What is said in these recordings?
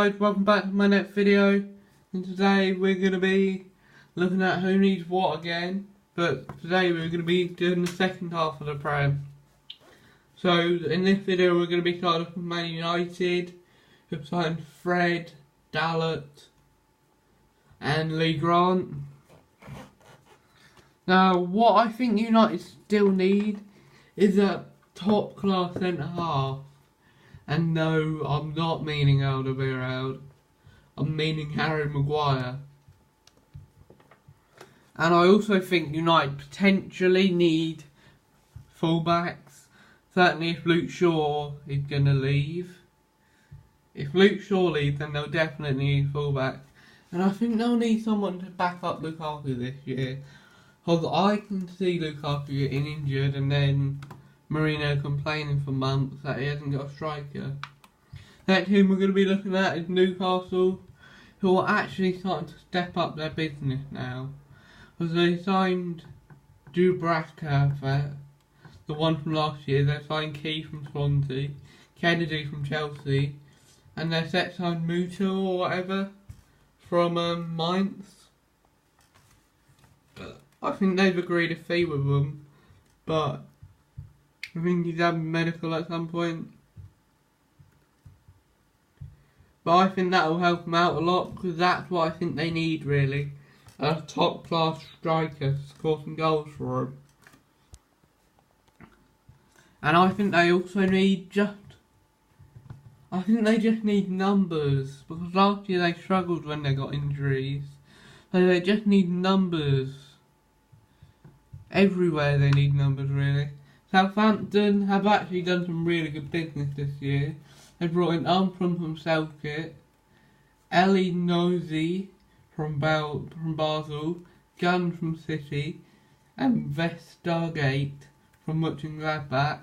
guys, welcome back to my next video, and today we're going to be looking at who needs what again, but today we're going to be doing the second half of the Prem. So in this video we're going to be starting with Man United, who've signed Fred, Dalot and Lee Grant. Now what I think United still need is a top class centre half. And no, I'm not meaning Alderweireld. I'm meaning Harry Maguire. And I also think United potentially need fullbacks. Certainly if Luke Shaw is going to leave. If Luke Shaw leaves, then they'll definitely need fullbacks. And I think they'll need someone to back up Lukaku this year. Because I can see Lukaku getting injured and then Mourinho complaining for months that he hasn't got a striker. Next team we're going to be looking at is Newcastle, who are actually starting to step up their business now. Because they signed Dubravka, the one from last year. They signed Key from Swansea, Kennedy from Chelsea, and they're set to sign Muto or whatever from Mainz. I think they've agreed a fee with them, but I think he's having medical at some point. But I think that will help him out a lot, because that's what I think they need really. A top class striker to score some goals for them. And I think they also need they just need numbers, because last year they struggled when they got injuries. So they just need numbers. Everywhere they need numbers really. Southampton have actually done some really good business this year. They brought in Umfram from Celtic, Ellie Nosey from Basel, Gunn from City, and Vestergaard from Mönchengladbach.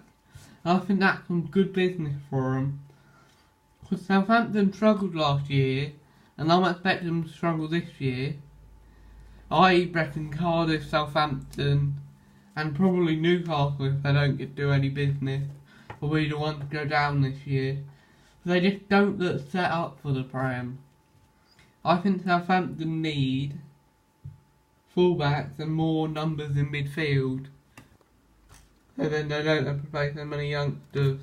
I think that's some good business for them. Because Southampton struggled last year, and I'm expecting them to struggle this year. I reckon Cardiff, Southampton, and probably Newcastle, if they don't do any business, will be the ones to go down this year. They just don't look set up for the Prem. I think Southampton need fullbacks and more numbers in midfield, so then they don't have to play so many youngsters.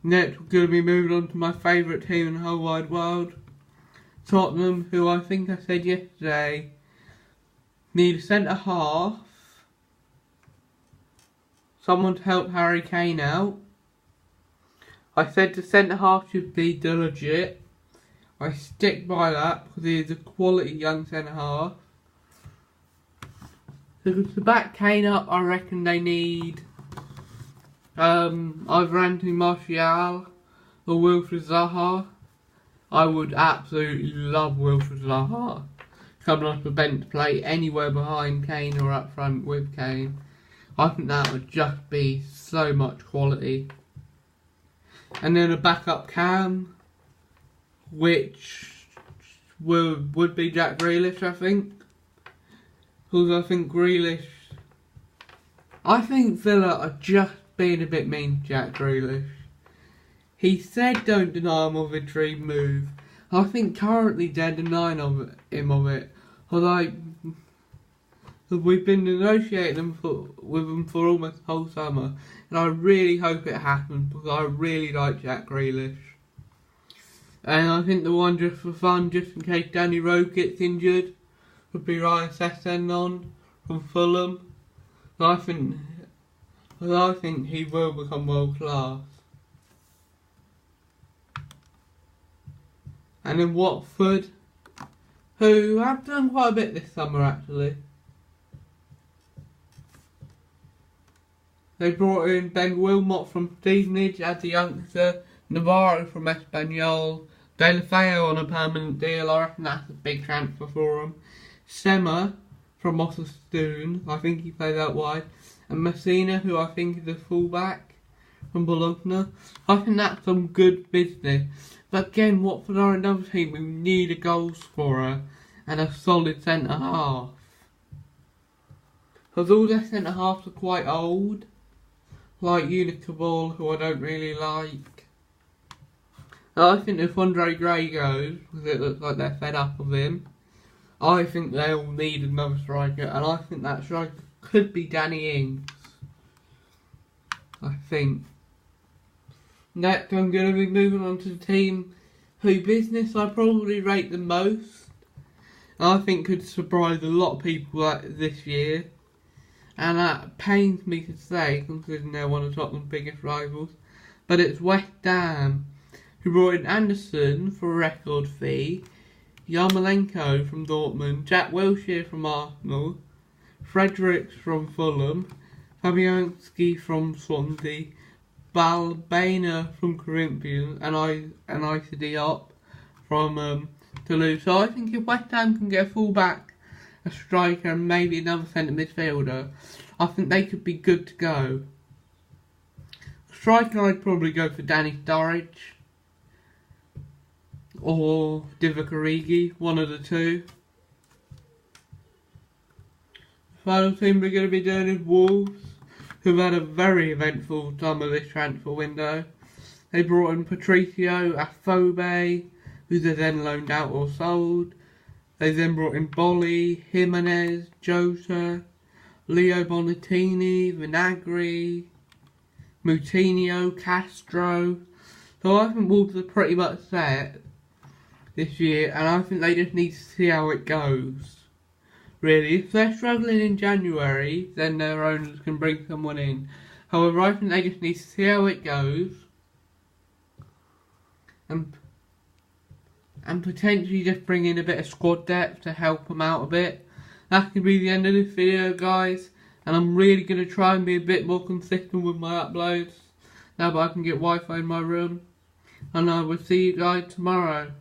Next we're going to be moving on to my favourite team in the whole wide world, Tottenham, who I think I said yesterday need a centre half, someone to help Harry Kane out. I said the centre half should be De Ligt. I stick by that because he is a quality young centre half. So to back Kane up, I reckon they need either Anthony Martial or Wilfried Zaha. I would absolutely love Wilfried Zaha coming off the bench to play anywhere behind Kane or up front with Kane. I think that would just be so much quality. And then a backup cam, which would be Jack Grealish, I think. Because I think Villa are just being a bit mean to Jack Grealish. He said don't deny him of a dream move. I think currently they're denying him of it. We've been negotiating with him for almost the whole summer, and I really hope it happens because I really like Jack Grealish. And I think the one just for fun, just in case Danny Rose gets injured, would be Ryan Sessegnon from Fulham. I think he will become world class. And then Watford, who have done quite a bit this summer actually. They brought in Ben Wilmot from Stevenage as a youngster, Navarro from Espanyol, De La Feo on a permanent deal. I reckon that's a big transfer for him. Sema from Otterstoon, I think he plays out wide, and Messina, who I think is a fullback from Bologna. I think that's some good business. But again, Watford are another team who need a goal scorer and a solid centre half. Because all their centre halves are quite old, like Unicabal, who I don't really like. I think if Andre Gray goes, because it looks like they're fed up of him, I think they'll need another striker, and I think that striker could be Danny Ings. I think. Next, I'm going to be moving on to the team who business I probably rate the most. I think could surprise a lot of people this year. And that pains me to say, considering they're one of Tottenham's biggest rivals. But it's West Ham, who brought in Anderson for a record fee, Yarmolenko from Dortmund, Jack Wilshere from Arsenal, Fredericks from Fulham, Fabianski from Swansea, Balbena from Corinthians, and Issa Diop from Toulouse. So I think if West Ham can get a full-back, a striker, and maybe another centre midfielder, I think they could be good to go. Striker, I'd probably go for Danny Sturridge or Divock Origi, one of the two. The final team we're going to be doing is Wolves, who've had a very eventful summer this transfer window. They brought in Patricio Afobe, who they then loaned out or sold. They then brought in Bolly, Jimenez, Jota, Leo Bonatini, Vinagre, Moutinho, Castro. So I think Wolves are pretty much set this year, and I think they just need to see how it goes. Really, if they're struggling in January, then their owners can bring someone in. However, I think they just need to see how it goes, and potentially just bring in a bit of squad depth to help them out a bit. That could be the end of this video, guys, and I'm really going to try and be a bit more consistent with my uploads now that I can get Wi-Fi in my room, and I will see you guys tomorrow.